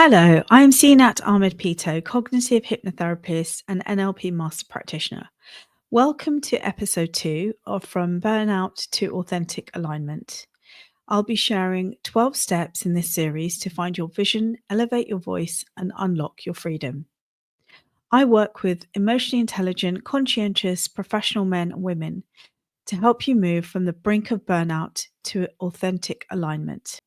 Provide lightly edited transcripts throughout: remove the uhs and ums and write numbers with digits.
Hello, I'm Zeenat Ahmed-Peto, cognitive hypnotherapist and NLP master practitioner. Welcome to episode 2 of From Burnout to Authentic Alignment. I'll be sharing 12 steps in this series to find your vision, elevate your voice, and unlock your freedom. I work with emotionally intelligent, conscientious, professional men and women to help you move from the brink of burnout to authentic alignment.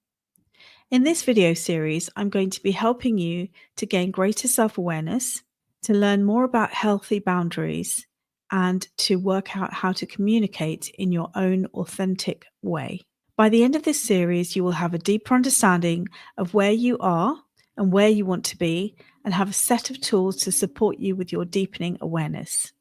In this video series, I'm going to be helping you to gain greater self-awareness, to learn more about healthy boundaries, and to work out how to communicate in your own authentic way. By the end of this series, you will have a deeper understanding of where you are and where you want to be, and have a set of tools to support you with your deepening awareness.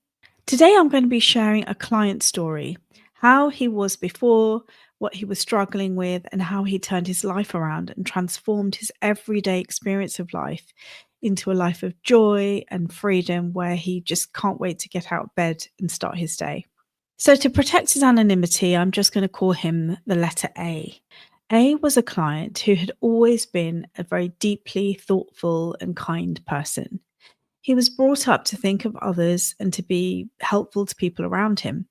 Today, I'm going to be sharing a client story, how he was before, what he was struggling with, and how he turned his life around and transformed his everyday experience of life into a life of joy and freedom where he just can't wait to get out of bed and start his day. So to protect his anonymity, I'm just going to call him the letter A. A was a client who had always been a very deeply thoughtful and kind person. He was brought up to think of others and to be helpful to people around him.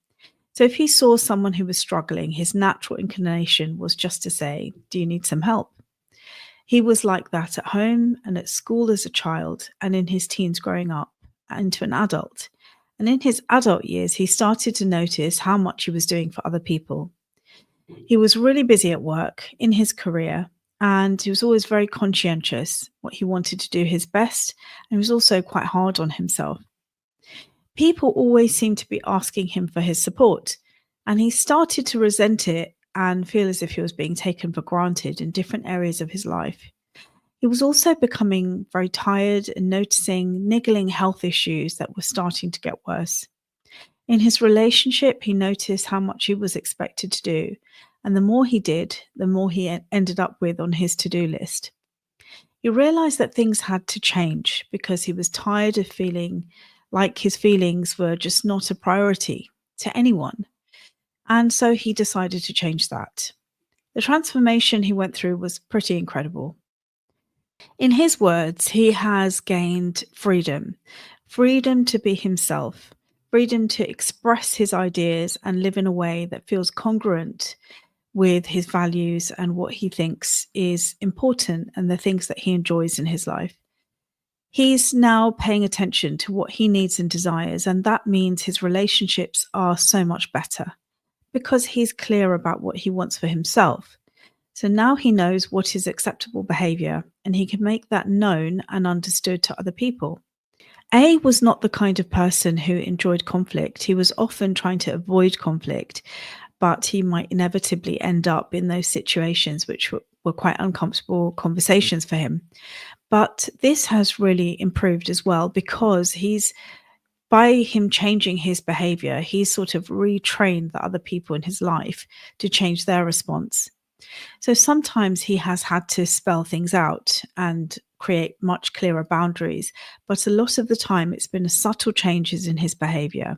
So if he saw someone who was struggling, his natural inclination was just to say, "Do you need some help?" He was like that at home and at school as a child, and in his teens growing up into an adult. And in his adult years, he started to notice how much he was doing for other people. He was really busy at work, in his career, and he was always very conscientious, what he wanted to do his best, and he was also quite hard on himself. People always seemed to be asking him for his support, and he started to resent it and feel as if he was being taken for granted in different areas of his life. He was also becoming very tired and noticing niggling health issues that were starting to get worse. In his relationship, he noticed how much he was expected to do, and the more he did, the more he ended up with on his to-do list. He realized that things had to change because he was tired of feeling like his feelings were just not a priority to anyone. And so he decided to change that. The transformation he went through was pretty incredible. In his words, he has gained freedom, freedom to be himself, freedom to express his ideas and live in a way that feels congruent with his values and what he thinks is important and the things that he enjoys in his life. He's now paying attention to what he needs and desires, and that means his relationships are so much better because he's clear about what he wants for himself. So now he knows what is acceptable behavior, and he can make that known and understood to other people. A was not the kind of person who enjoyed conflict. He was often trying to avoid conflict, but he might inevitably end up in those situations which were quite uncomfortable conversations for him. But this has really improved as well because by him changing his behavior, he's sort of retrained the other people in his life to change their response. So sometimes he has had to spell things out and create much clearer boundaries, but a lot of the time it's been subtle changes in his behavior.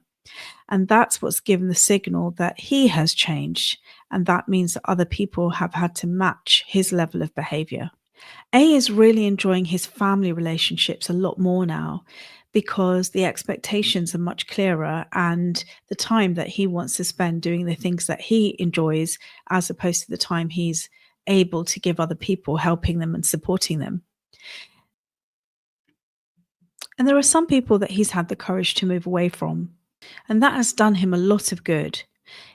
And that's what's given the signal that he has changed. And that means that other people have had to match his level of behavior. A is really enjoying his family relationships a lot more now because the expectations are much clearer and the time that he wants to spend doing the things that he enjoys as opposed to the time he's able to give other people, helping them and supporting them. And there are some people that he's had the courage to move away from, and that has done him a lot of good.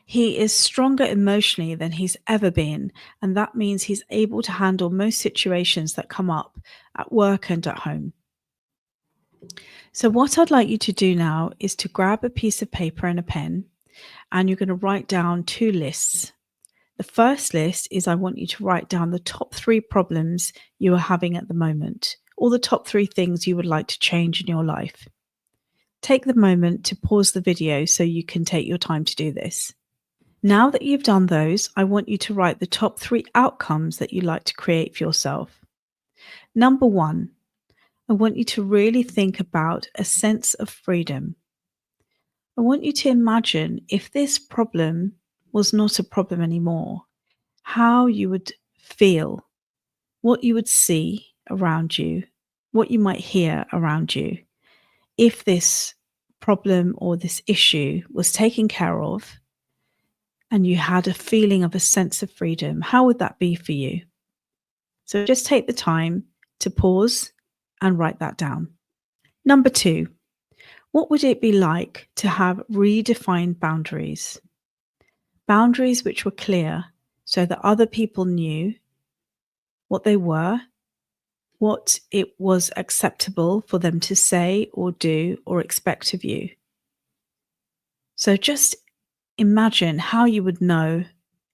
He is stronger emotionally than he's ever been, and that means he's able to handle most situations that come up at work and at home. So what I'd like you to do now is to grab a piece of paper and a pen, and you're going to write down 2 lists. The first list is I want you to write down the top 3 problems you are having at the moment, or the top 3 things you would like to change in your life. Take the moment to pause the video so you can take your time to do this. Now that you've done those, I want you to write the top 3 outcomes that you'd like to create for yourself. Number 1, I want you to really think about a sense of freedom. I want you to imagine if this problem was not a problem anymore, how you would feel, what you would see, around you, what you might hear around you, if this problem or this issue was taken care of and you had a feeling of a sense of freedom, how would that be for you? So just take the time to pause and write that down. Number 2, what would it be like to have redefined boundaries? Boundaries which were clear so that other people knew what they were, what it was acceptable for them to say or do or expect of you. So just imagine how you would know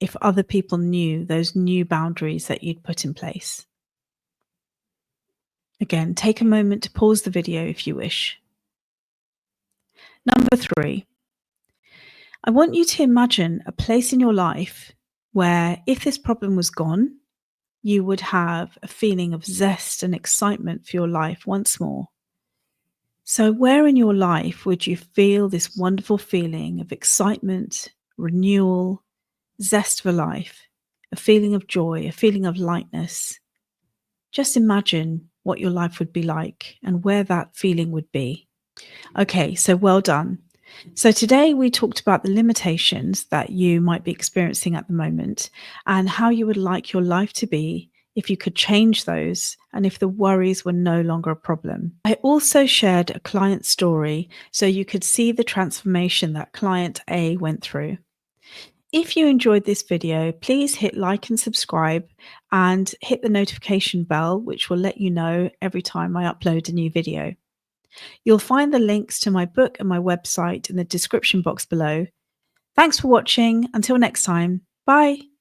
if other people knew those new boundaries that you'd put in place. Again, take a moment to pause the video if you wish. Number 3, I want you to imagine a place in your life where if this problem was gone, you would have a feeling of zest and excitement for your life once more. So where in your life would you feel this wonderful feeling of excitement, renewal, zest for life, a feeling of joy, a feeling of lightness? Just imagine what your life would be like and where that feeling would be. Okay, so well done. So today we talked about the limitations that you might be experiencing at the moment and how you would like your life to be if you could change those and if the worries were no longer a problem. I also shared a client story so you could see the transformation that client A went through. If you enjoyed this video, please hit like and subscribe and hit the notification bell, which will let you know every time I upload a new video. You'll find the links to my book and my website in the description box below. Thanks for watching. Until next time, bye.